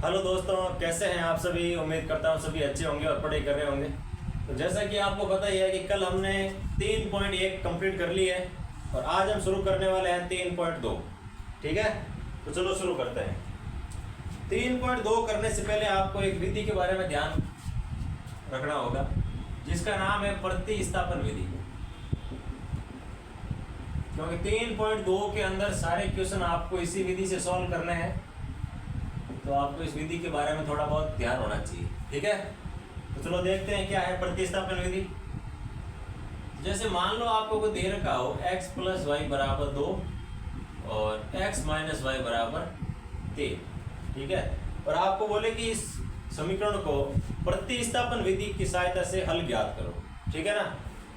Hello दोस्तों, कैसे हैं आप सभी। उम्मीद करता हूँ सभी अच्छे होंगे और पढ़ाई कर रहे होंगे। तो जैसा कि आपको पता ही है कि कल हमने 3.1 कंप्लीट कर ली है और आज हम शुरू करने वाले हैं 3.2। ठीक है, तो चलो शुरू करते हैं। 3.2 करने से पहले आपको एक विधि के बारे में ध्यान रखना होगा जिसका नाम है प्रतिस्थापन विधि। क्योंकि 3.2 के अंदर सारे क्वेश्चन आपको इसी विधि से सॉल्व करने हैं, तो आपको इस विधि के बारे में थोड़ा बहुत ध्यान होना चाहिए। ठीक है, तो चलो देखते हैं क्या है प्रतिस्थापन विधि। जैसे मान लो आपको कोई दे रखा हो x प्लस वाई बराबर 2 और x माइनस वाई बराबर 3। ठीक है, और आपको बोले कि इस समीकरण को प्रतिस्थापन विधि की सहायता से हल ज्ञात करो। ठीक है ना,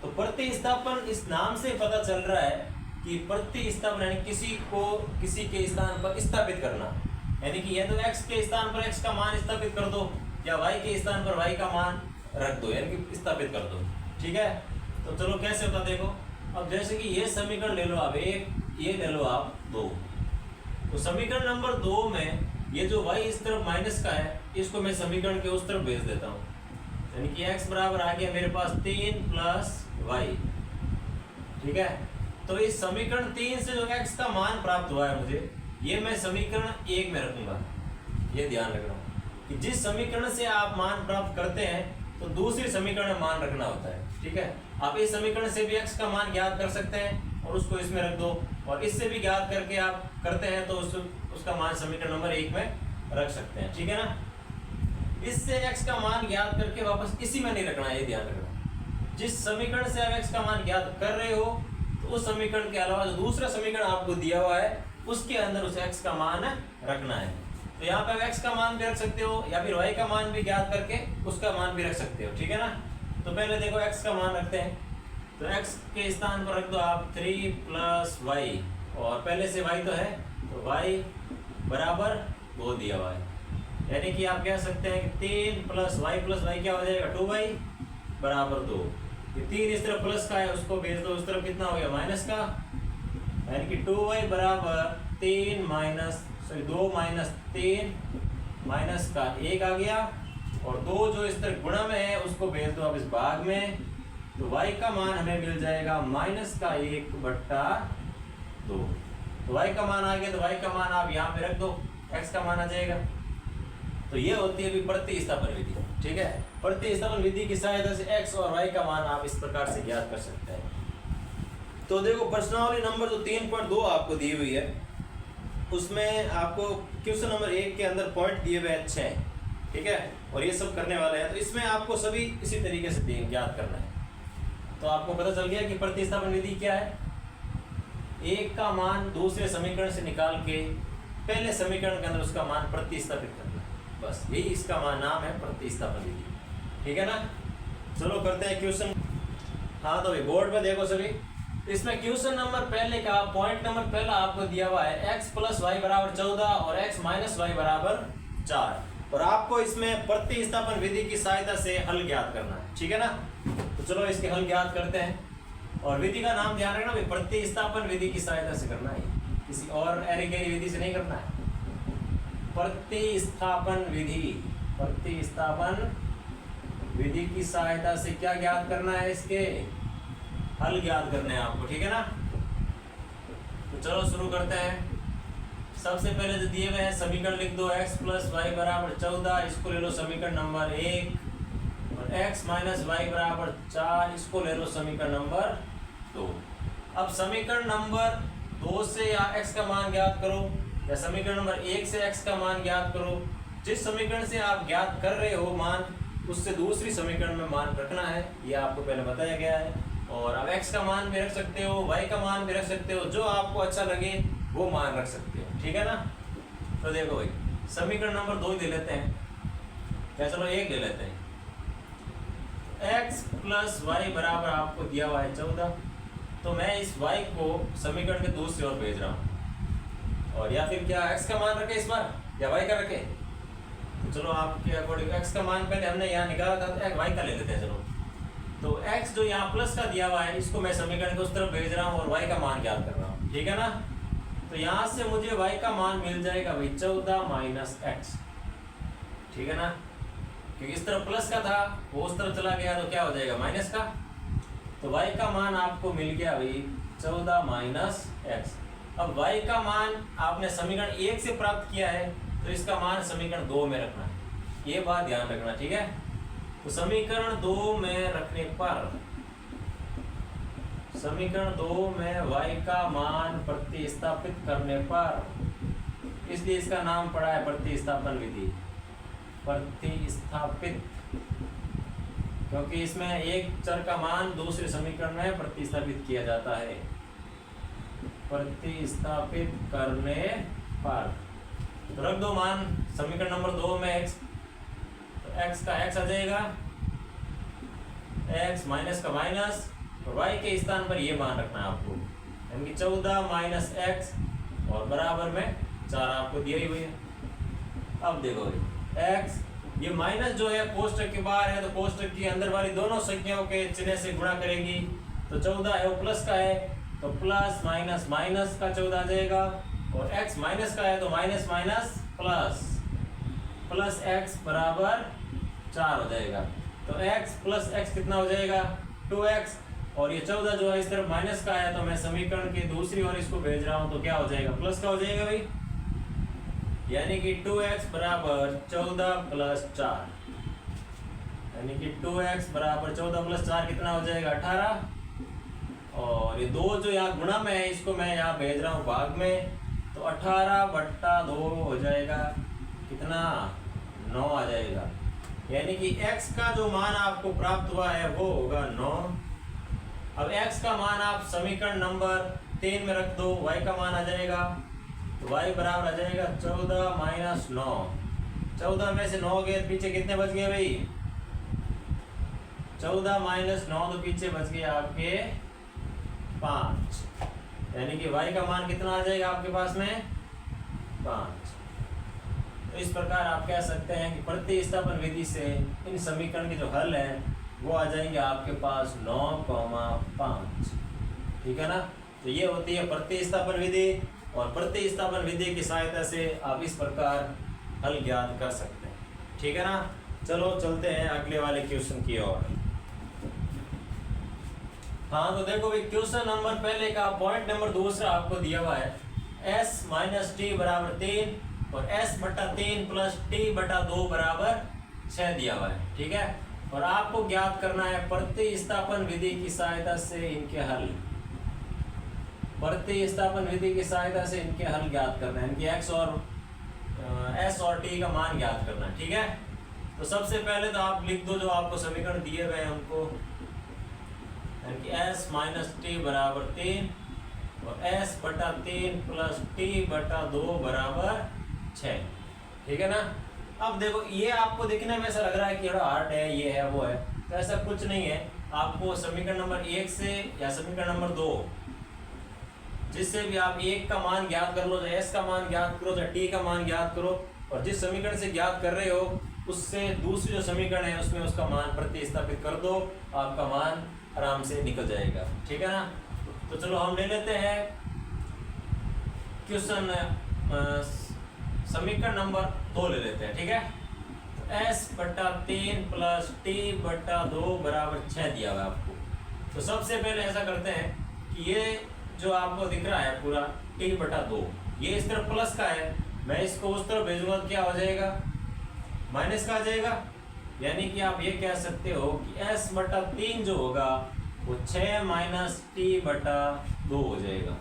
तो प्रतिस्थापन इस नाम से पता चल रहा है कि प्रतिस्थापन यानी किसी को किसी के स्थान पर स्थापित करना, यानी कि या तो x के स्थान पर x का मान स्थापित कर दो या y के स्थान पर y का मान रख दो, यानी कि स्थापित कर दो। ठीक है, तो चलो कैसे होता देखो। अब जैसे कि ये समीकरण ले लो आप एक, ये ले लो आप 2। तो समीकरण नंबर 2 में ये जो y इस तरफ माइनस का है, इसको मैं समीकरण के उस तरफ भेज देता हूँ, यानी कि x बराबर आ गया मेरे पास 3 प्लस y। ठीक है, तो इस समीकरण 3 से जो x का मान प्राप्त हुआ है मुझे, ये मैं समीकरण 1 में रखूंगा। ये ध्यान रखना कि जिस समीकरण से आप मान प्राप्त करते हैं तो दूसरी समीकरण में मान रखना होता है। ठीक है, आप इस समीकरण से भी x का मान ज्ञात कर सकते हैं और उसको इसमें रख दो, और इससे भी ज्ञात करके आप करते हैं तो उसका मान समीकरण नंबर 1 में रख सकते हैं। ठीक है ना, इससे x का मान ज्ञात करके वापस इसी में नहीं रखना है, ये ध्यान रखना। जिस समीकरण से आप x का मान ज्ञात कर रहे हो तो उस समीकरण के अलावा जो दूसरा समीकरण आपको दिया हुआ है उसके अंदर उस x का मान रखना है। तो यहाँ पे x का मान भी रख सकते हो या फिर y का मान भी ज्ञात करके उसका मान भी रख सकते हो। ठीक है ना, तो पहले देखो x का मान रखते हैं। तो x के स्थान पर रख दो आप 3 प्लस वाई, और पहले से y तो है तो y बराबर 2 दिया हुआ है, यानी कि आप कह सकते हैं कि 3 प्लस वाई क्या हो जाएगा 2y बराबर 2। ये 3 इस तरफ प्लस का है, उसको भेज दो उस तरफ, कितना हो गया माइनस का, यानी कि 2y बराबर 3 माइनस 2 माइनस 3 माइनस का 1 आ गया, और 2 जो इस तरह गुणा में है उसको भेज दो अब इस भाग में, तो y का मान हमें मिल जाएगा माइनस का 1/2। तो y का मान आ गया, तो y का मान आप यहाँ पे रख दो, x का मान आ जाएगा। तो ये होती है प्रतिस्थापन विधि। ठीक है, प्रतिस्थापन विधि की सहायता से x और y का मान आप इस प्रकार से ज्ञात कर सकते हैं। तो देखो प्रश्नावली नंबर जो 3.2 आपको दी हुई है उसमें आपको क्वेश्चन नंबर 1 के अंदर पॉइंट दिए हुए हैं 6। ठीक है, और ये सब करने वाले हैं, तो इसमें आपको सभी इसी तरीके से ज्ञात करना है। तो आपको पता चल गया कि प्रतिस्थापन विधि क्या है। एक का मान दूसरे समीकरण से निकाल के पहले समीकरण के अंदर उसका मान प्रतिस्थापित करना है, बस यही इसका नाम है प्रतिस्थापन विधि। ठीक है ना, चलो करते हैं क्वेश्चन। हाँ, तो बोर्ड पे देखो सभी, इसमें क्वेश्चन नंबर पहले का पॉइंट नंबर पहला आपको दिया हुआ है x प्लस वाई बराबर 14 और x माइनस वाई बराबर 4, और आपको इसमें प्रतिस्थापन विधि की सहायता से हल ज्ञात करना है। ठीक है ना, तो चलो इसके हल ज्ञात करते हैं, और विधि का नाम ध्यान रखना, प्रतिस्थापन विधि की सहायता से करना है, किसी और एरी गैरी विधि से नहीं करना है। प्रतिस्थापन विधि, प्रतिस्थापन विधि की सहायता से क्या ज्ञात करना है, इसके हल ज्ञात करने हैं आपको। ठीक है ना, तो चलो शुरू करते हैं। सबसे पहले जो दिए हुए हैं समीकरण लिख दो, x प्लस वाई बराबर 14, इसको ले लो समीकरण नंबर 1, और x माइनस वाई बराबर 4, इसको ले लो समीकरण नंबर 2। अब समीकरण नंबर 2 से या x का मान ज्ञात करो या समीकरण नंबर 1 से x का मान ज्ञात करो। जिस समीकरण से आप ज्ञात कर रहे हो मान, उससे दूसरी समीकरण में मान रखना है, ये आपको पहले बताया गया है। और अब x का मान भी रख सकते हो, y का मान भी रख सकते हो, जो आपको अच्छा लगे वो मान रख सकते हो। ठीक है ना, तो देखो भाई समीकरण नंबर 2 ले लेते हैं, या चलो 1 ले लेते हैं। x प्लस वाई बराबर आपको दिया हुआ है 14, तो मैं इस y को समीकरण के दूसरी ओर भेज रहा हूँ, और या फिर क्या x का मान रखे इस बार या y का रखे, तो चलो आपके अकॉर्डिंग x का मान पहले हमने यहाँ निकाला था तो y का ले लेते हैं। चलो, तो x जो यहाँ प्लस का दिया हुआ है इसको मैं समीकरण के उस तरफ भेज रहा हूँ और y का मान ज्ञात कर रहा हूँ। ठीक है ना, तो यहाँ से मुझे y का मान मिल जाएगा भाई 14 माइनस एक्स। ठीक है ना, क्योंकि इस तरफ प्लस का था वो उस तरफ चला गया तो क्या हो जाएगा माइनस का। तो y का मान आपको मिल गया भाई 14 माइनस एक्स। अब y का मान आपने समीकरण 1 से प्राप्त किया है तो इसका मान समीकरण 2 में रखना है, ये बात ध्यान रखना, ठीक है। तो समीकरण 2 में रखने पर, समीकरण 2 में y का मान प्रतिस्थापित करने पर, इसलिए इसका नाम पड़ा है प्रतिस्थापन विधि, प्रतिस्थापित, क्योंकि इसमें एक चर का मान दूसरे समीकरण में प्रतिस्थापित किया जाता है। प्रतिस्थापित करने पर तो रख दो मान समीकरण नंबर 2 में x, तो x का x आ जाएगा, x माइनस का माइनस, और y के स्थान पर ये मान रखना है आपको, यानी कि 14 माइनस एक्स और बराबर में 4 आपको दिया ही हुई है। अब देखो x, ये माइनस जो है कोष्टक के बाहर है तो कोष्टक के अंदर वाली दोनों संख्याओं के चिन्ह से गुणा करेंगी, तो 14 है वो प्लस का है तो प्लस माइनस माइनस का 14 आ जाएगा, और x माइनस का है तो minus minus plus, plus x बराबर 4 हो जाएगा। तो x प्लस x कितना हो जाएगा 2x, और ये 14 जो है इस तरफ माइनस का है तो मैं समीकरण के दूसरी ओर इसको भेज रहा हूं तो क्या हो जाएगा प्लस का हो जाएगा भाई, यानी कि 2x बराबर 14 प्लस 4, यानी कि 2x बराबर 14 प्लस 4 कितना हो जाएगा 18, और ये 2 जो यहाँ गुणा में है इसको मैं यहाँ भेज रहा हूँ भाग में, तो 18/2 हो जाएगा कितना 9 आ जाएगा, यानी कि x का जो मान आपको प्राप्त हुआ है वो होगा 9। अब x का मान आप समीकरण नंबर 3 में रख दो, y का मान आ जाएगा, तो y बराबर आ जाएगा 14 माइनस 9, 14 में से 9 गए पीछे कितने बच गए भाई 14 माइनस 9, तो पीछे बच गए आपके 5, यानी कि y का मान कितना आ जाएगा आपके पास में 5। तो इस प्रकार आप कह सकते हैं कि प्रतिस्थापन विधि से इन समीकरण के जो हल हैं वो आ जाएंगे आपके पास 9,5, ठीक है ना। तो ये होती है प्रतिस्थापन विधि, और प्रतिस्थापन विधि की सहायता से आप इस प्रकार हल ज्ञात कर सकते हैं, ठीक है ना। चलो चलते हैं अगले वाले क्वेश्चन की ओर। हाँ तो देखो भाई क्वेश्चन नंबर पहले का पॉइंट नंबर दूसरा आपको दिया हुआ है s माइनस टी बराबर 3 और s बटा 3 प्लस टी बटा 2 बराबर 6 दिया हुआ है, ठीक है। और आपको ज्ञात करना है प्रतिस्थापन विधि की सहायता से इनके हल, प्रतिस्थापन विधि की सहायता से इनके हल ज्ञात करना है, इनकी x और s और t का मान ज्ञात करना है, ठीक है। तो सबसे पहले तो आप लिख दो जो आपको समीकरण दिए गए हैं उनको, यानी कि s माइनस टी बराबर 3 और s बटा 3 प्लस टी बटा 2 बराबर 6, ठीक है ना। अब देखो ये आपको देखने में ऐसा लग रहा है कि थोड़ा हार्ड है, ये है वो है, तो ऐसा कुछ नहीं है। आपको समीकरण नंबर 1 से या समीकरण नंबर 2 जिससे भी आप 1 का मान ज्ञात कर लो, चाहे s का मान ज्ञात करो, चाहे t का मान ज्ञात करो, और जिस समीकरण से ज्ञात कर रहे हो उससे दूसरी जो समीकरण है उसमें उसका मान प्रतिस्थापित कर दो, आपका मान आराम से निकल जाएगा, ठीक है ना। तो चलो हम ले लेते हैं क्वेश्चन समीकरण नंबर 2 ले लेते हैं, ठीक है। तो s बटा 3 प्लस टी बटा 2 बराबर 6 दिया हुआ है आपको। तो सबसे पहले ऐसा करते हैं कि ये जो आपको दिख रहा है पूरा टी बटा 2, ये इस तरफ प्लस का है, मैं इसको उस तरफ भेजूंगा तो क्या हो जाएगा माइनस का आ जाएगा, यानी कि आप ये कह सकते हो कि s बटा 3 जो होगा वो 6 माइनस टी बटा 2 हो जाएगा।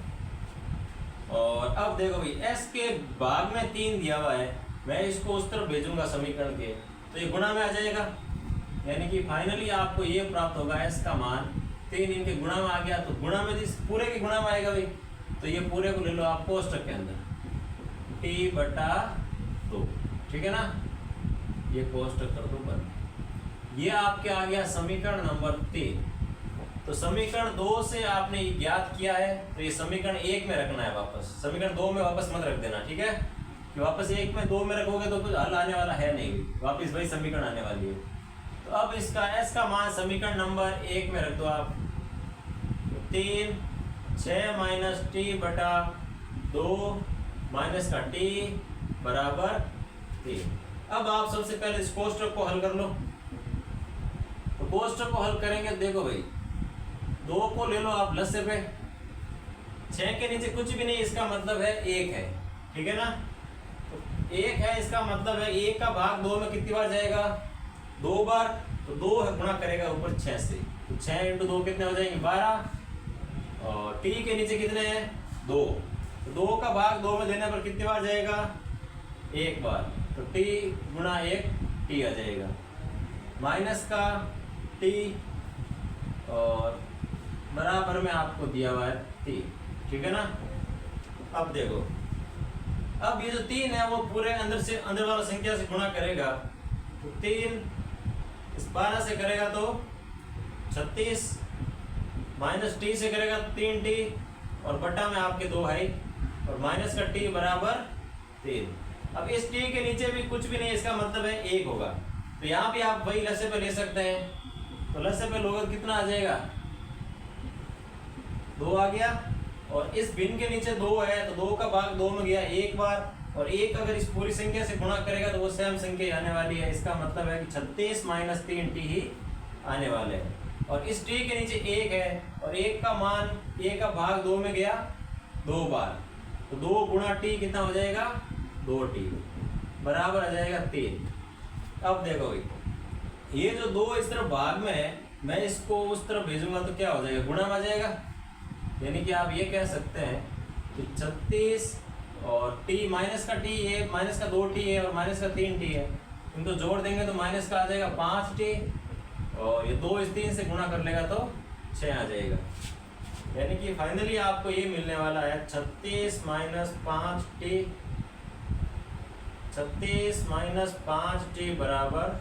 और अब देखो भाई s के भाग में 3 दिया हुआ है, मैं इसको उस तरफ भेजूंगा समीकरण के, तो ये गुणा में आ जाएगा, यानी कि फाइनली आपको ये प्राप्त होगा s का मान 3 इनके गुणा में आ गया, तो गुणा में जिस पूरे के गुणा में आएगा भाई, तो ये पूरे को ले लो आप कोष्टक के अंदर t बटा 2, ठीक है ना, ये कोष्टक कर दो बंद। ये आपके आ गया समीकरण नंबर 3। तो समीकरण 2 से आपने ये ज्ञात किया है, तो ये समीकरण 1 में रखना है वापस, समीकरण 2 में वापस मत रख देना, ठीक है, कि वापस 1 में 2 में रखोगे तो कुछ हल आने वाला है नहीं, वापस वही समीकरण आने वाली है। तो अब इसका s का मान समीकरण नंबर 1 में रख दो आप, 3 6 माइनस टी बटा 2 माइनस का t बराबर 3, अब आप सबसे पहले इस कोष्टक को हल कर लो। तो कोष्टक को हल करेंगे, देखो भाई 2 को ले लो आप लस्से पे, 6 के नीचे कुछ भी नहीं, इसका मतलब है 1 है, ठीक है ना। तो 1 है, इसका मतलब है 1 का भाग 2 में कितनी बार जाएगा, 2 बार। तो 2 गुणा करेगा ऊपर 6 से, तो 6 × 2 कितने हो जाएंगे, 12। और टी के नीचे कितने हैं, 2। तो 2 का भाग 2 में देने पर कितनी बार जाएगा, 1 बार। तो टी गुणा 1 टी आ जाएगा, माइनस का टी और बराबर में आपको दिया हुआ है टी, ठीक है ना। अब देखो, अब ये जो 3 है वो पूरे अंदर से अंदर वाला संख्या से गुणा करेगा। तो 3 इस 12 से करेगा तो 36, माइनस टी से करेगा 3t और बटा में आपके 2 है और माइनस का t बराबर 3। अब इस t के नीचे भी कुछ भी नहीं, इसका मतलब है 1 होगा। तो यहाँ भी आप वही लस्से पे ले सकते हैं। तो लस्से पे लोगे कितना आ जाएगा, 2 आ गया। और इस भिन्न के नीचे 2 है, तो 2 का भाग 2 में गया 1 बार। और 1 अगर इस पूरी संख्या से गुणा करेगा तो वो सेम संख्या आने वाली है। इसका मतलब है कि 36 माइनस 3t ही आने वाले हैं। और इस t के नीचे 1 है और 1 का मान 1 का भाग 2 में गया 2 बार। तो 2 गुणा t कितना हो जाएगा, 2t बराबर आ जाएगा 3। अब देखो भाई, ये जो 2 इस तरफ भाग में है, मैं इसको उस तरफ भेजूंगा तो क्या हो जाएगा, गुणा में आ जाएगा। यानी कि आप ये कह सकते हैं कि 36 और t माइनस का t है, माइनस का 2t है और माइनस का 3t है, इनको जोड़ देंगे तो माइनस का आ जाएगा 5t और ये 2 इस 3 से गुणा कर लेगा तो 6 आ जाएगा। यानी कि फाइनली आपको ये मिलने वाला है 36 माइनस 5t, 36 माइनस 5t बराबर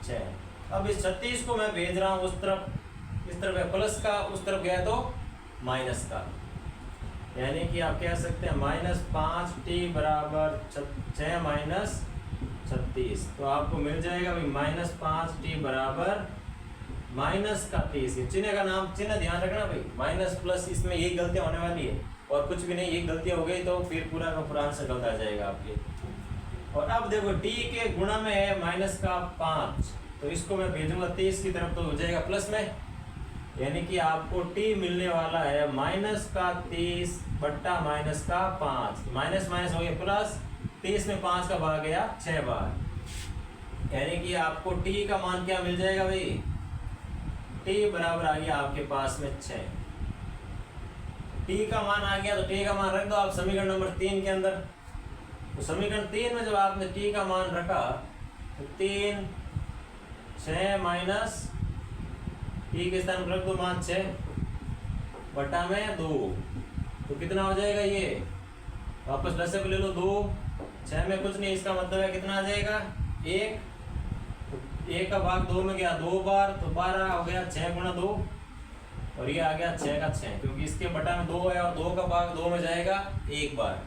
6। अब इस 36 को मैं भेज रहा हूँ उस तरफ, इस तरफ है प्लस का, उस तरफ गया तो माइनस का। यानी कि आप कह सकते हैं माइनस 5t बराबर 6 माइनस 36। तो आपको मिल जाएगा भाई माइनस 5t बराबर माइनस का 30। चिन्ह का नाम, चिन्ह ध्यान रखना भाई, माइनस प्लस, इसमें यही गलतियां होने वाली है और कुछ भी नहीं। ये गलतियां हो गई तो फिर पूरा का पूरा आंसर गलत आ जाएगा आपके। और अब देखो t के गुणा में है माइनस का 5, तो इसको मैं भेजूंगा 30 की तरफ तो हो जाएगा प्लस में। यानी कि आपको t मिलने वाला है माइनस का 30 बट्टा माइनस का 5। माइनस माइनस हो गया प्लस, 30 में 5 का भाग गया 6 बार। यानी कि आपको t का मान क्या मिल जाएगा भाई, t बराबर आ गया आपके पास में 6। t का मान आ गया तो t का मान रख दो आप समीकरण नंबर 3 के अंदर। तो समीकरण 3 में जब आपने t का मान रखा तो 3 6 माइनस t के स्थान पर रख दो मान 6 बटा में 2, तो कितना हो जाएगा, ये वापस लस्से पे ले लो 2, 6 में कुछ नहीं, इसका मतलब है कितना आ जाएगा 1। तो 1 का भाग 2 में गया 2 बार, तो 12 हो गया 6 गुणा 2 और ये आ गया 6 का 6, क्योंकि इसके बटा में 2 है और 2 का भाग 2 में जाएगा 1 बार।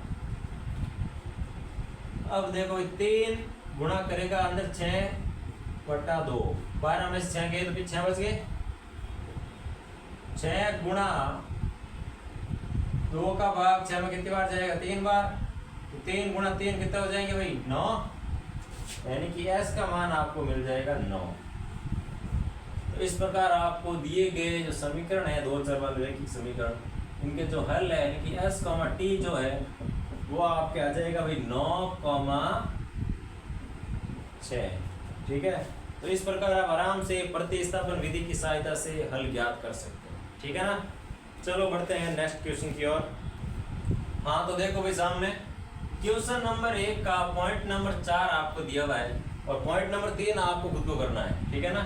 अब देखो 3 गुणा करेगा अंदर 6 बटा 2, 12 में से 6 गए तो फिर 6 बच गए। 6 गुणा 2 का भाग 6 में कितनी बार जाएगा, 3 बार। तो 3 गुणा 3 कितने हो जाएंगे भाई, 9। यानी कि s का मान आपको मिल जाएगा 9। तो इस प्रकार आपको दिए गए जो समीकरण है 2 चर वाले रैखिक समीकरण, इनके जो हल है यानी कि s, t जो है वो आपके आ जाएगा भाई 9,6। ठीक है। तो इस प्रकार आप आराम से प्रतिस्थापन विधि की सहायता से हल ज्ञात कर सकते हैं। ठीक है ना। चलो बढ़ते हैं नेक्स्ट क्वेश्चन की ओर। हाँ तो देखो भाई सामने क्वेश्चन नंबर 1 का पॉइंट नंबर 4 आपको दिया हुआ है और पॉइंट नंबर 3 आपको खुद को करना है। ठीक है ना।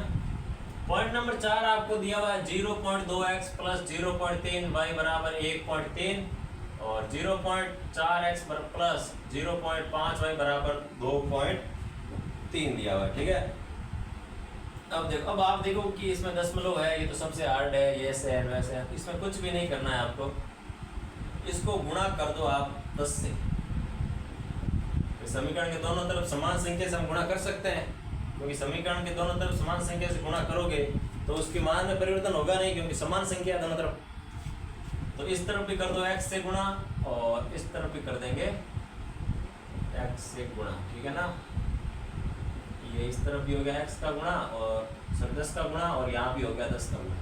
पॉइंट नंबर 4 आपको दिया हुआ है 0.2x प्लस 0.3y बराबर 1.3 और 0.4x प्लस 0.5y बराबर 2.3 दिया हुआ है। ठीक है। अब देखो, अब आप देखो कि इसमें दशमलव है, ये तो सबसे हार्ड है, ये ऐसे है वैसे है, इसमें कुछ भी नहीं करना है आपको। इसको गुणा कर दो आप 10 से। तो समीकरण के दोनों तरफ समान संख्या से हम गुणा कर सकते हैं, क्योंकि समीकरण के दोनों तरफ समान संख्या से गुणा करोगे तो उसके मान में परिवर्तन होगा नहीं, क्योंकि समान संख्या है दोनों तरफ। तो इस तरफ भी कर दो x से गुणा और इस तरफ भी कर देंगे x से गुणा। ठीक है ना। ये इस तरफ भी हो गया x का गुणा और 10 का गुणा, और यहाँ भी हो गया 10 का गुणा,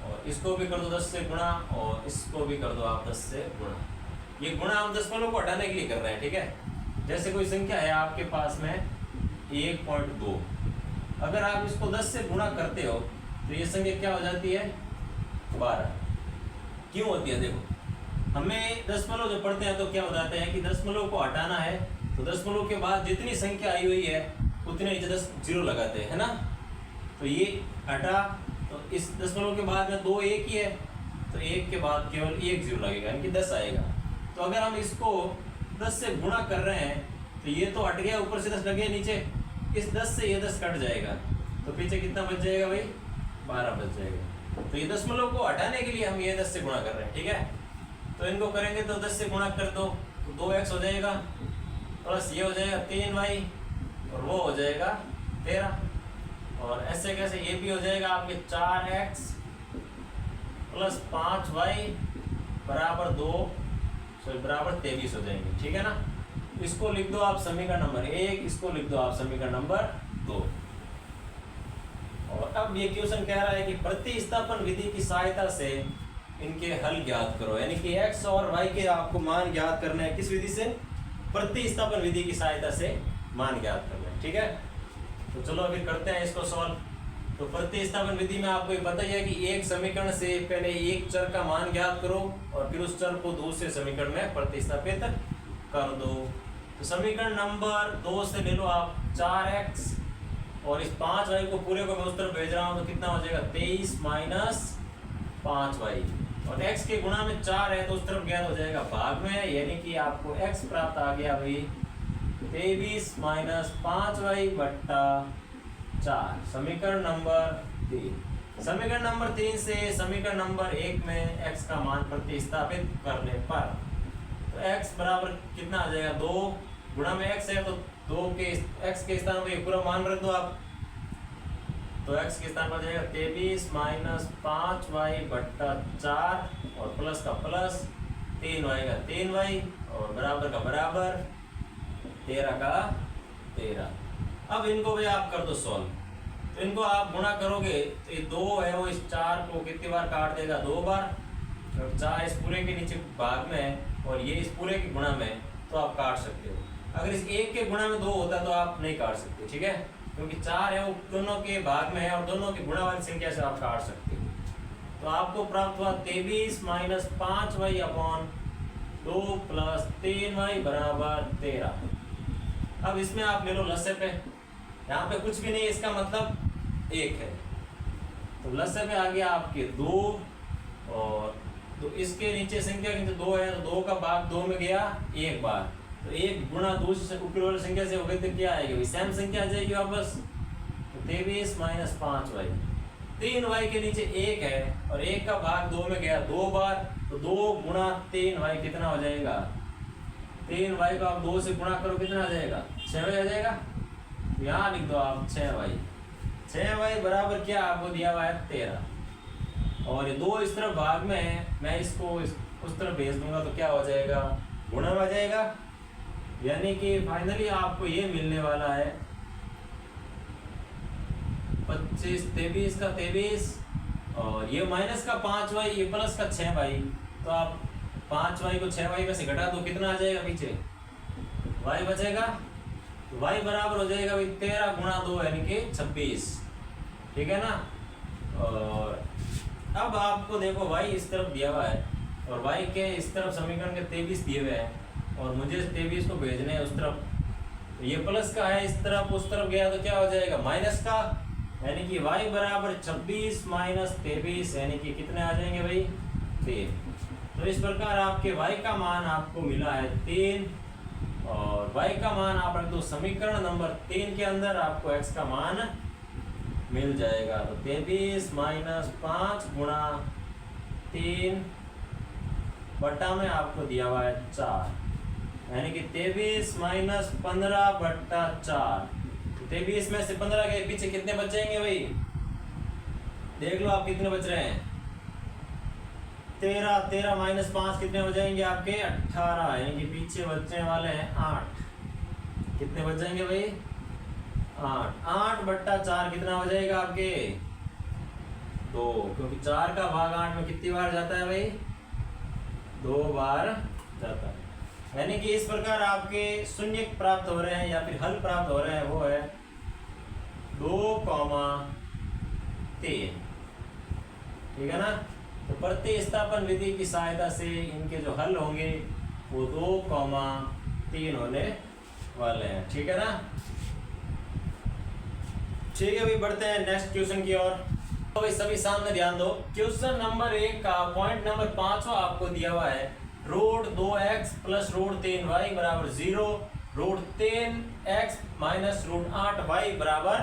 और इसको भी कर दो 10 से गुणा, और इसको भी कर दो आप 10 से गुणा। ये गुणा हम दशमलव को हटाने के लिए कर रहे हैं, ठीक है। जैसे कोई संख्या है आपके पास में 1.2, अगर आप इसको 10 से गुणा करते हो तो ये संख्या क्या हो जाती है 12। क्यों होती है? देखो, हमें दशमलव जो पढ़ते हैं तो क्या हो जाता है कि दशमलव को हटाना है तो दशमलव के बाद जितनी संख्या आई हुई है उतने नीचे 10 जीरो लगाते हैं, है ना। तो ये हटा, तो इस दशमलव के बाद में 2 एक ही है, तो 1 के बाद केवल 1 जीरो लगेगा, यानी कि 10 आएगा। तो अगर हम इसको 10 से गुणा कर रहे हैं तो ये तो हट गया, ऊपर से 10 लगे नीचे, इस 10 से ये 10 कट जाएगा, तो पीछे कितना बच जाएगा भाई? 12 बच जाएगा। तो ये दशमलव को हटाने के लिए हम ये 10 से गुणा कर रहे हैं, ठीक है। तो इनको करेंगे तो 10 से गुणा कर दो तो 2x हो जाएगा, प्लस ये हो जाएगा 3y, और वो हो जाएगा 13, और ऐसे कैसे ये भी हो जाएगा आपके 4x प्लस 5y बराबर 2 बराबर 23 हो जाएंगे, ठीक है ना। इसको लिख दो आप समीकरण नंबर 1, इसको लिख दो आप समीकरण नंबर 2। और अब ये क्वेश्चन कह रहा है कि प्रतिस्थापन विधि की सहायता से इनके हल ज्ञात करो, यानी कि x और y के आपको मान ज्ञात करना है। किस विधि से? प्रतिस्थापन विधि की सहायता से मान ज्ञात करना है, ठीक है। तो चलो अभी करते हैं इसको सॉल्व। तो प्रतिस्थापन विधि में आपको ये पता ही है कि एक समीकरण से पहले एक चर का मान ज्ञात करो और फिर उस चर को दूसरे समीकरण में प्रतिस्थापित कर दो। तो समीकरण नंबर 2 से ले लो आप 4x, और इस 5y को पूरे को मैं उस तरफ भेज रहा हूँ, तो कितना हो जाएगा 23 माइनस 5y, और x के गुणा में 4 है तो उस तरफ ज्ञात हो जाएगा भाग में, यानी कि आपको x प्राप्त आ गया भाई 23 माइनस 5y बट्टा 4। समीकरण नंबर 3। समीकरण नंबर 3 से समीकरण नंबर 1 में x का मान प्रतिस्थापित करने पर तो x बराबर कितना आ जाएगा 2 गुणा में x है, तो 2 के x के स्थान पर पूरा मान रख दो आप, तो x के स्थान पर जाएगा 23 माइनस 5y बट्टा 4, और प्लस का प्लस 3y का 3y, और बराबर का बराबर 13 का 13। अब इनको भी आप कर दो सॉल्व। तो इनको आप गुणा करोगे तो ये 2 है वो इस 4 को कितनी बार काट देगा? 2 बार, और 4 इस पूरे के नीचे भाग में है और ये इस पूरे के गुणा में, तो आप काट सकते हो। अगर इस 1 के गुणा में 2 होता तो आप नहीं काट सकते, ठीक है, क्योंकि 4 है वो दोनों के भाग में है और दोनों की गुणा वाली संख्या से आप काट सकते हो। तो आपको प्राप्त हुआ 23 minus 5y upon 2 plus 3y बराबर 13। अब इसमें आप ले लो लसे पे, यहाँ पे कुछ भी नहीं है, इसका मतलब 1 है, तो लसे पे आ गया आपके 2, और तो इसके नीचे संख्या के नीचे 2 है तो 2 का भाग 2 में गया 1 बार, तो 1 गुणा दूसरी ऊपर वाली संख्या से हो गई तो क्या आएगी? सेम संख्या आ जाएगी वापस, तो 23 माइनस 5y, 3y के नीचे 1 है और 1 का भाग 2 में गया 2 बार, तो 2 गुणा 3y कितना हो जाएगा? 3y को आप 2 से गुणा करो कितना आ जाएगा? 6y आ जाएगा। यहाँ लिख दो आप 6y। 6y बराबर क्या आपको दिया हुआ है? 13, और ये 2 इस तरफ भाग में है, मैं इसको उस तरफ भेज दूंगा तो क्या हो जाएगा? गुणा में आ जाएगा, यानी कि फाइनली आपको ये मिलने वाला है 25 23 का 23, और ये माइनस का 5y, ये प्लस का 6y, तो आप 5y को 6y में से घटा दो, कितना आ जाएगा पीछे? y बचेगा, तो y बराबर हो जाएगा भाई 13 गुणा 2 यानी कि 26, ठीक है ना। और अब आपको देखो y इस तरफ दिया हुआ है और y के इस तरफ समीकरण के 23 दिए हुए हैं, और मुझे 23 को भेजने हैं उस तरफ, तो ये प्लस का है इस तरफ, उस तरफ गया तो क्या हो जाएगा? माइनस का, यानी कि y बराबर 26 माइनस 23, यानी कि कितने आ जाएंगे भाई? 3। तो इस प्रकार आपके y का मान आपको मिला है 3, और y का मान आप रख दो समीकरण नंबर 3 के अंदर, आपको x का मान मिल जाएगा। तो 23 माइनस 5 गुणा 3 बट्टा में आपको दिया हुआ है 4, यानी कि 23 माइनस 15 बट्टा 4। 23 में से 15 के पीछे कितने बच जाएंगे भाई? देख लो आप कितने बच रहे हैं? 13, 13 माइनस 5 कितने हो जाएंगे आपके? 18, यानी कि पीछे बचने वाले हैं 8। कितने बच जाएंगे भाई? 8, 8/4 कितना हो जाएगा आपके 2, क्योंकि 4 का भाग 8 में कितनी बार जाता है भाई 2 बार जाता है। यानी कि इस प्रकार आपके शून्य प्राप्त हो रहे हैं या फिर हल प्राप्त हो रहे हैं, वो है 2,3। ठीक है ना। तो प्रतिस्थापन विधि की सहायता से इनके जो हल होंगे वो 2,3 होने वाले हैं। ठीक है ना। ठीक है भाई, बढ़ते हैं नेक्स्ट क्वेश्चन की ओर। तो भाई सभी सामने ध्यान दो। क्वेश्चन नंबर 1 का पॉइंट नंबर 5 आपको दिया हुआ है root 2x plus root 3y बराबर 0, root 3x minus root 8y बराबर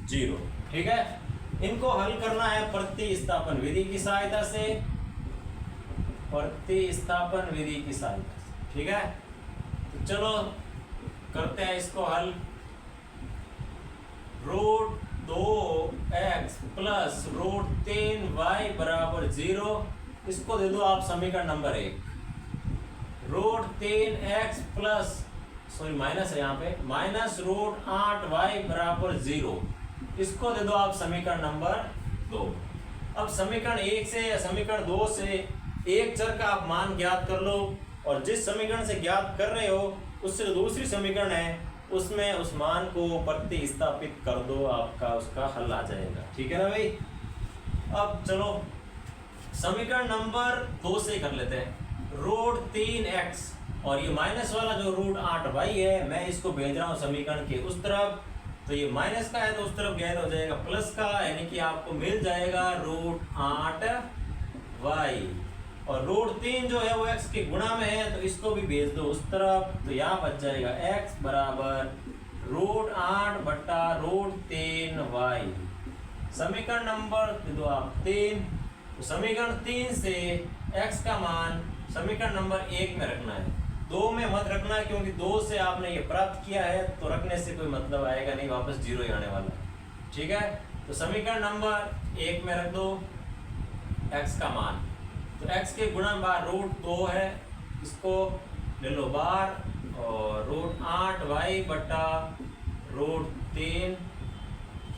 0। ठीक है। इनको हल करना है प्रतिस्थापन विधि की सहायता से, प्रतिस्थापन विधि की सहायता से। ठीक है। तो चलो करते हैं इसको हल। Root 2x plus root 3y बराबर 0, इसको दे दो आप समीकरण number 1। Root 3x plus sorry minus है यहाँ पे, माइनस रूट 8y बराबर 0, इसको दे दो आप समीकरण नंबर 2। अब समीकरण 1 से या समीकरण 2 से एक चर का आप मान ज्ञात कर लो, और जिस समीकरण से ज्ञात कर रहे हो उससे जो दूसरी समीकरण है उसमें उस मान को प्रतिस्थापित कर दो, आपका उसका हल आ जाएगा। ठीक है ना भाई। अब चलो समीकरण नंबर 2 से कर लेते हैं। रूट 3x और ये माइनस वाला जो रूट 8y है, मैं इसको भेज रहा हूँ समीकरण के उस तरफ, तो ये माइनस का है तो उस तरफ गैर हो जाएगा प्लस का, यानी कि आपको मिल जाएगा रूट 8y, और रूट 3 जो है वो x के गुणा में है तो इसको भी भेज दो उस तरफ, तो यहाँ बच जाएगा x बराबर रूट 8 बट्टा रूट 3y। समीकरण नंबर दे दो आप 3। तो समीकरण 3 से x का मान समीकरण नंबर 1 में रखना है, 2 में मत रखना है, क्योंकि 2 से आपने ये प्राप्त किया है तो रखने से कोई मतलब आएगा नहीं, वापस 0 ही आने वाला है। ठीक है। तो समीकरण नंबर 1 में रख दो x का मान, तो x के गुणा बार रूट 2 है, इसको ले लो बार, और रूट 8y बटा रूट 3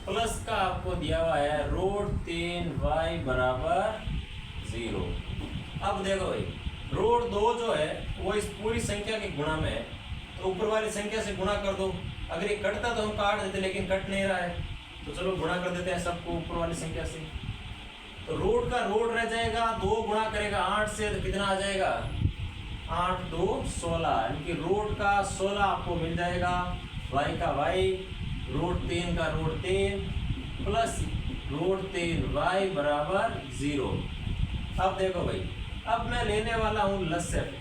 प्लस का आपको दिया हुआ है रूट 3y बराबर 0। अब देखो भाई रूट 2 जो है वो इस पूरी संख्या के गुणा में है, तो ऊपर वाली संख्या से गुणा कर दो। अगर ये कटता तो हम काट देते, लेकिन कट नहीं रहा है, तो चलो गुणा कर देते हैं सबको ऊपर वाली संख्या से। तो रूट का रूट रह जाएगा, 2 गुणा करेगा 8 से तो कितना आ जाएगा 8 2 16, यानी कि रूट का 16 आपको मिल जाएगा, y का y, रूट 3 का रूट 3 प्लस रूट 3y बराबर 0। अब देखो भाई, अब मैं लेने वाला हूँ लसर,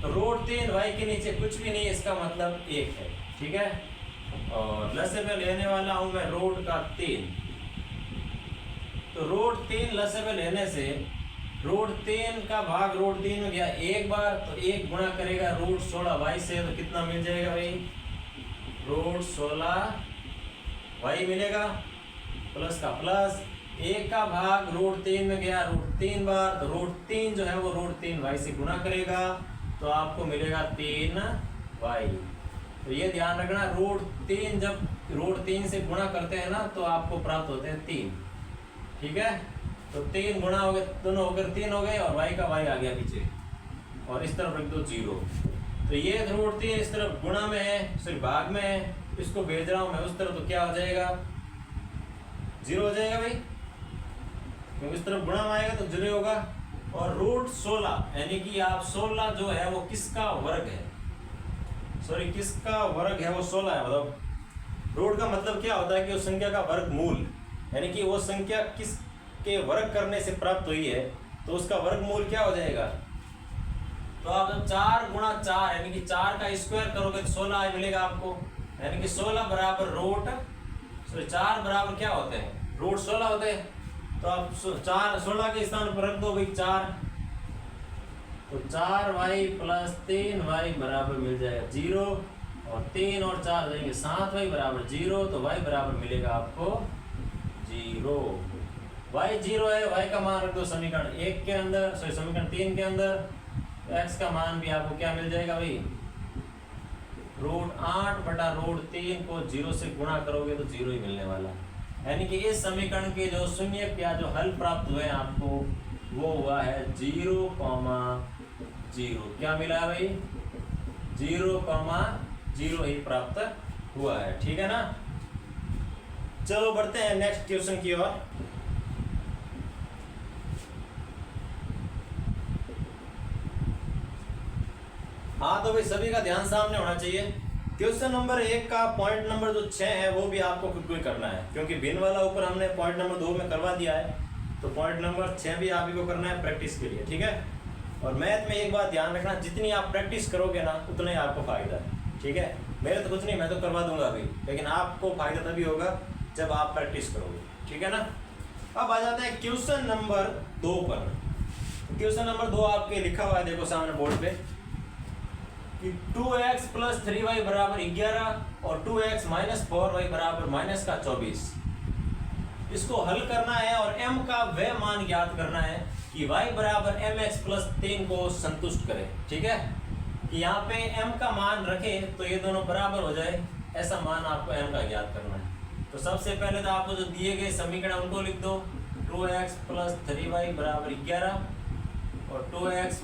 तो रूट 3y के नीचे कुछ भी नहीं, इसका मतलब 1 है। ठीक है। और लसर में लेने वाला हूँ मैं रूट का 3, तो रूट 3 लसर में लेने से रूट 3 का भाग रूट 3 में गया एक बार, तो 1 गुणा करेगा रूट 16y से, तो कितना मिल जाएगा भाई रूट 16y मिलेगा, प्लस का प्लस, 1 का भाग रूट 3 में गया रूट 3 बार, तो रूट 3 जो है वो रूट 3y से गुणा करेगा, तो आपको मिलेगा 3y। तो ये ध्यान रखना, रूट 3 जब रूट 3 से गुणा करते हैं ना तो आपको प्राप्त होते हैं 3। ठीक है। तो 3 गुणा हो गए, दोनों होकर 3 हो गए, और y का y आ गया पीछे, और इस तरफ रख दो 0। तो ये रूट 3 इस तरफ गुणा में है, सिर्फ भाग में है, इसको भेज रहा हूँ मैं उस तरफ, तो क्या हो जाएगा 0 हो जाएगा भाई, क्योंकि इस तरफ गुणा में आएगा तो 0 होगा। और रूट 16 यानी कि आप 16 जो है वो किसका वर्ग है, सॉरी किसका वर्ग है वो 16 है। मतलब रूट का मतलब क्या होता है कि उस संख्या का वर्गमूल, यानी कि वो संख्या किस के वर्ग करने से प्राप्त हुई है, तो उसका वर्गमूल क्या हो जाएगा। तो आप जब 4 गुणा 4 यानी कि 4 का स्क्वायर करोगे तो 16 मिलेगा आपको, यानी कि 16 बराबर रूट, सॉरी 4 बराबर क्या होते हैं रूट 16 होते हैं। तो आप 16 के स्थान पर रख दो भाई 4, तो 4y प्लस 3y बराबर मिल जाएगा 0, और 3 और 4 देंगे 7y बराबर 0, तो y बराबर मिलेगा आपको 0। y 0 है, y का मान रख दो समीकरण 1 के अंदर, सॉरी समीकरण 3 के अंदर, तो x का मान भी आपको क्या मिल जाएगा भाई √8/√3 को 0 से गुणा करोगे तो 0 ही मिलने वाला। यानी कि इस समीकरण के जो शून्य या जो हल प्राप्त हुए आपको वो हुआ है 0,0। क्या मिला है भाई? 0,0 ही प्राप्त हुआ है। ठीक है ना। चलो बढ़ते हैं नेक्स्ट क्वेश्चन की ओर। हाँ तो भाई सभी का ध्यान सामने होना चाहिए। क्वेश्चन नंबर 1 का पॉइंट नंबर जो 6 है वो भी आपको खुद को ही करना है, क्योंकि भिन्न वाला ऊपर हमने पॉइंट नंबर 2 में करवा दिया है, तो पॉइंट नंबर 6 भी आप ही को करना है प्रैक्टिस के लिए। ठीक है। और मैथ में एक बात ध्यान रखना, जितनी आप प्रैक्टिस करोगे ना उतना ही आपको फायदा है। ठीक है। मेरे तो कुछ नहीं, मैं तो करवा दूंगा अभी, लेकिन आपको फायदा तभी होगा जब आप प्रैक्टिस करोगे। ठीक है ना। अब आ जाते हैं क्वेश्चन नंबर 2 पर। क्वेश्चन नंबर 2 आपके लिखा हुआ है, देखो सामने बोर्ड पे कि 2x + 3y = 11 और 2x - 4y = -24। इसको हल करना है और m का वह मान ज्ञात करना है कि y = mx + 3 को संतुष्ट करे। ठीक है। कि यहाँ पे m का मान रखे तो ये दोनों बराबर हो जाए, ऐसा मान आपको m का ज्ञात करना है। तो सबसे पहले तो आपको जो दिए गए समीकरण उनको लिख दो। 2x + 3y = 11 और 2x -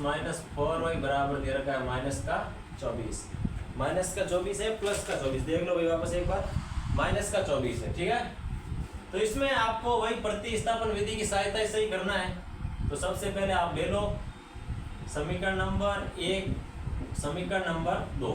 4y बराबर दे रखा है -24। -24 है, +24, देख लो भाई वापस एक बार, -24 है। ठीक है। तो इसमें आपको वही प्रतिस्थापन विधि की सहायता से ही करना है। तो सबसे पहले आप ले लो समीकरण नंबर 1, समीकरण नंबर 2।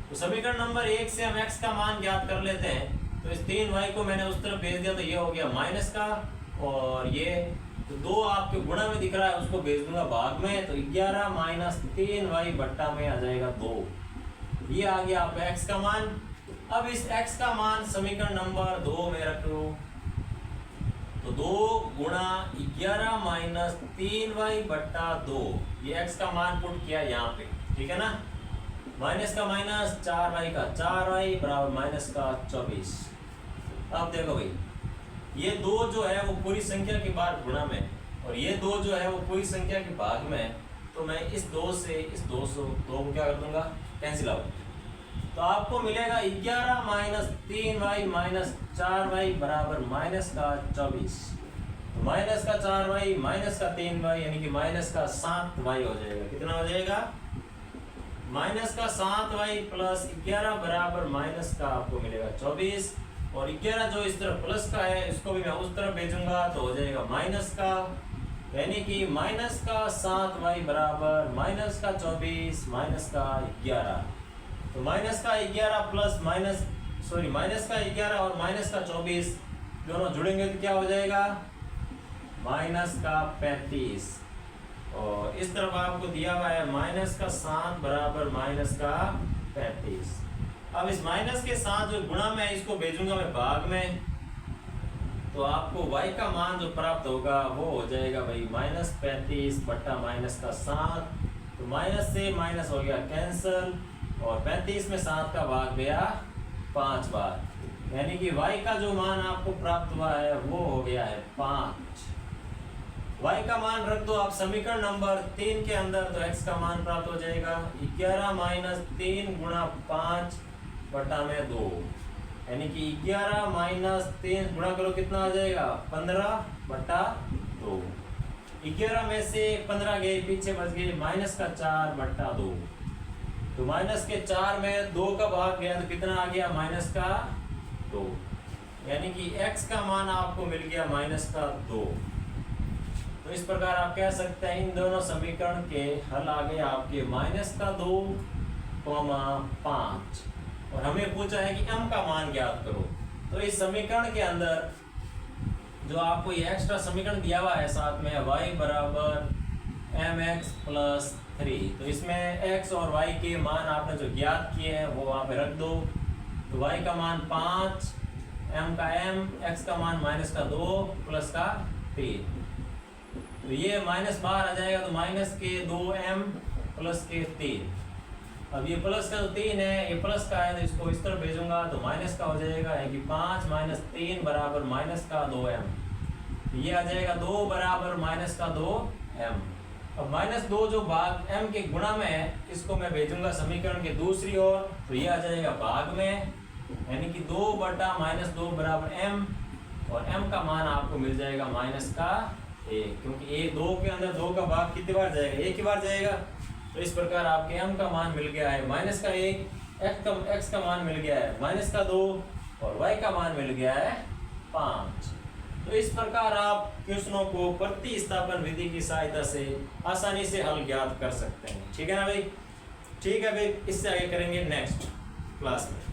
तो समीकरण नंबर 1 से हम x का मान ज्ञात कर लेते हैं। तो इस 3y को मैंने उस तरफ भेज दिया, तो ये हो गया माइनस का, और ये तो 2 आपके गुणा में दिख रहा है, उसको भेज दूंगा भाग में, तो 11 - 3y बट्टा में आ जाएगा 2। ये आ गया आपका x का मान। अब इस x का मान समीकरण नंबर 2 में रख लो। तो 2 गुणा 11 - 3y बट्टा 2, ये x का मान पुट किया यहाँ पे। ठीक है ना। माइनस का माइनस, 4y का 4y बराबर -24। अब देखो भाई, ये 2 जो है वो पूरी संख्या के बाद गुणा में, और ये 2 जो है वो पूरी संख्या के भाग में। तो मैं इस 2 से इस 2 को क्या कर दूंगा, कैंसिल आउट। तो आपको मिलेगा 11 - 3y - 4y बराबर -24। तो -4y -3y यानी कि -7y हो जाएगा। कितना हो जाएगा? -7y + 11 बराबर माइनस का आपको मिलेगा 24, और 11 जो इस तरफ प्लस का है इसको भी मैं उस तरफ भेजूंगा, तो हो जाएगा माइनस का, यानी कि -7y बराबर -24 -11। तो -11 प्लस -11 और -24 दोनों जुड़ेंगे तो क्या हो जाएगा? -35। और इस तरफ आपको दिया हुआ है -7 बराबर -35। अब इस माइनस के साथ जो गुणा में है इसको भेजूंगा मैं भाग में, तो आपको y का मान जो प्राप्त होगा वो हो जाएगा भाई -35 बट्टा -7। तो माइनस से माइनस हो गया कैंसल, और 35 में 7 का भाग गया 5 बार, यानी कि y का जो मान आपको प्राप्त हुआ है वो हो गया है 5। y का मान रख दो आप समीकरण नंबर 3 के अंदर, तो x का मान प्राप्त हो जाएगा 11 - 3 गुणा 5 बटा में 2, यानी कि 11 - 3 गुणा करो कितना आ जाएगा? 15 बटा 2। 11 में से 15 गए, पीछे बच गए -4 बटा 2। तो -4 में 2 का भाग गया तो कितना आ गया? -2, यानी कि x का मान आपको मिल गया -2। तो इस प्रकार आप कह सकते हैं इन दोनों समीकरण के हल आ गए आपके -2, 5। और हमें पूछा है कि m का मान ज्ञात करो। तो इस समीकरण के अंदर जो आपको ये एक्स्ट्रा समीकरण दिया हुआ है साथ में, y बराबर mx + 3, तो इसमें x और y के मान आपने जो ज्ञात किए हैं वो वहाँ पे रख दो। तो y का मान 5, m का m, x का मान -2 प्लस का 3। तो ये माइनस बाहर आ जाएगा, तो -2m प्लस के 3। अब ये प्लस का तो 3 है, ये प्लस का है तो इसको इस तरफ भेजूंगा तो माइनस का हो जाएगा, है कि 5 - 3 बराबर -2m। ये आ जाएगा 2 बराबर -2m। अब -2 जो भाग m के गुणा में है, इसको मैं भेजूंगा समीकरण के दूसरी ओर, तो ये आ जाएगा भाग में, यानी कि 2 बटा -2 बराबर m, और m का मान आपको मिल जाएगा -1, क्योंकि ये 2 के अंदर 2 का भाग कितनी बार जाएगा, एक ही बार जाएगा। तो इस प्रकार आपके m का मान मिल गया है -1, x का मान मिल गया है -2, और y का मान मिल गया है 5। तो इस प्रकार आप क्वेश्चनों को प्रतिस्थापन विधि की सहायता से आसानी से हल ज्ञात कर सकते हैं। ठीक है ना भाई? ठीक है भाई, इससे आगे करेंगे नेक्स्ट क्लास में।